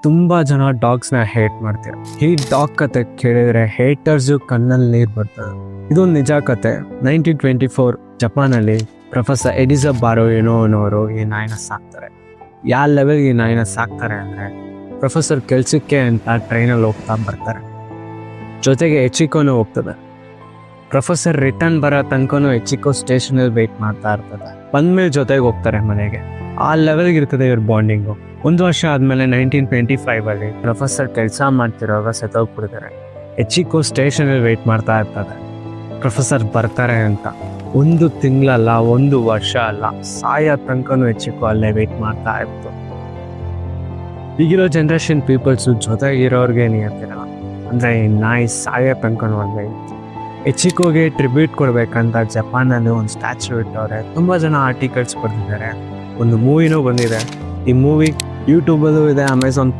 ತುಂಬ ಜನ ಡಾಗ್ಸ್ನ ಹೇಟ್ ಮಾಡ್ತಾರೆ. ಈ ಡಾಗ್ ಕತೆ ಕೇಳಿದ್ರೆ ಹೇಟರ್ಸು ಕಣ್ಣಲ್ಲಿ ನೀರು ಬರ್ತದೆ. ಇದೊಂದು ನಿಜ ಕತೆ. 1924 ಜಪಾನಲ್ಲಿ ಪ್ರೊಫೆಸರ್ ಎಡಿಸಬಾರೋ ಅನ್ನೋರು ಈ ನಾಯಿನ ಸಾಕ್ತಾರೆ. ಯಾವ ಲೆವೆಲ್ಗೆ ಈ ನಾಯಿನ ಸಾಕ್ತಾರೆ ಅಂದರೆ, ಪ್ರೊಫೆಸರ್ ಕೆಲ್ಸಕ್ಕೆ ಅಂತ ಟ್ರೈನಲ್ಲಿ ಹೋಗ್ತಾ ಬರ್ತಾರೆ, ಜೊತೆಗೆ ಎಚಿಕೋನು ಹೋಗ್ತದೆ. ಪ್ರೊಫೆಸರ್ ರಿಟರ್ನ್ ಬರೋ ತನಕನೂ ಎಚಿಕೋ ಸ್ಟೇಷನಲ್ಲಿ ವೆಯ್ಟ್ ಮಾಡ್ತಾ ಇರ್ತದೆ. ಬಂದ್ಮೇಲೆ ಜೊತೆಗೆ ಹೋಗ್ತಾರೆ ಮನೆಗೆ. ಆ ಲೆವೆಲ್ಗೆ ಇರ್ತದೆ ಇವ್ರ ಬಾಂಡಿಂಗು. 1 ವರ್ಷ ಆದಮೇಲೆ 1925 ಪ್ರೊಫೆಸರ್ ಕೆಲಸ ಮಾಡ್ತಿರೋವಾಗ ಸತ್ತೋಗ್ಬಿಡ್ತಾರೆ. ಎಚಿಕೋ ಸ್ಟೇಷನಲ್ಲಿ ವೆಯ್ಟ್ ಮಾಡ್ತಾ ಇರ್ತದೆ ಪ್ರೊಫೆಸರ್ ಬರ್ತಾರೆ ಅಂತ. 1 ತಿಂಗಳಲ್ಲ, 1 ವರ್ಷ ಅಲ್ಲ, ಸಾಯೋ ತನಕನೂ ಎಚಿಕೋ ಅಲ್ಲೇ ವೆಯ್ಟ್ ಮಾಡ್ತಾ ಇತ್ತು. ಈಗಿರೋ ಜನ್ರೇಷನ್ ಪೀಪಲ್ಸು ಜೊತೆಗಿರೋರ್ಗೆ ನಿಯತ್ತಿರಲ್ಲ. ಅಂದರೆ ಈ ನಾಯಿ ಸಾಯೋ ತನಕನೂ ಅಲ್ಲೇ ಇತ್ತು. ಎಚಿಕೋಗೆ ಟ್ರಿಬ್ಯೂಟ್ ಕೊಡಬೇಕಂತ ಜಪಾನಲ್ಲಿ ಒಂದು ಸ್ಟ್ಯಾಚ್ಯೂ ಇಟ್ಟವ್ರೆ. ತುಂಬ ಜನ ಆರ್ಟಿಕಲ್ಸ್ ಬರ್ತಿದ್ದಾರೆ. ಒಂದು ಮೂವಿನೂ ಬಂದಿದೆ. ಈ ಮೂವಿ ಯೂಟ್ಯೂಬಲ್ಲೂ ಇದೆ, ಅಮೆಝಾನ್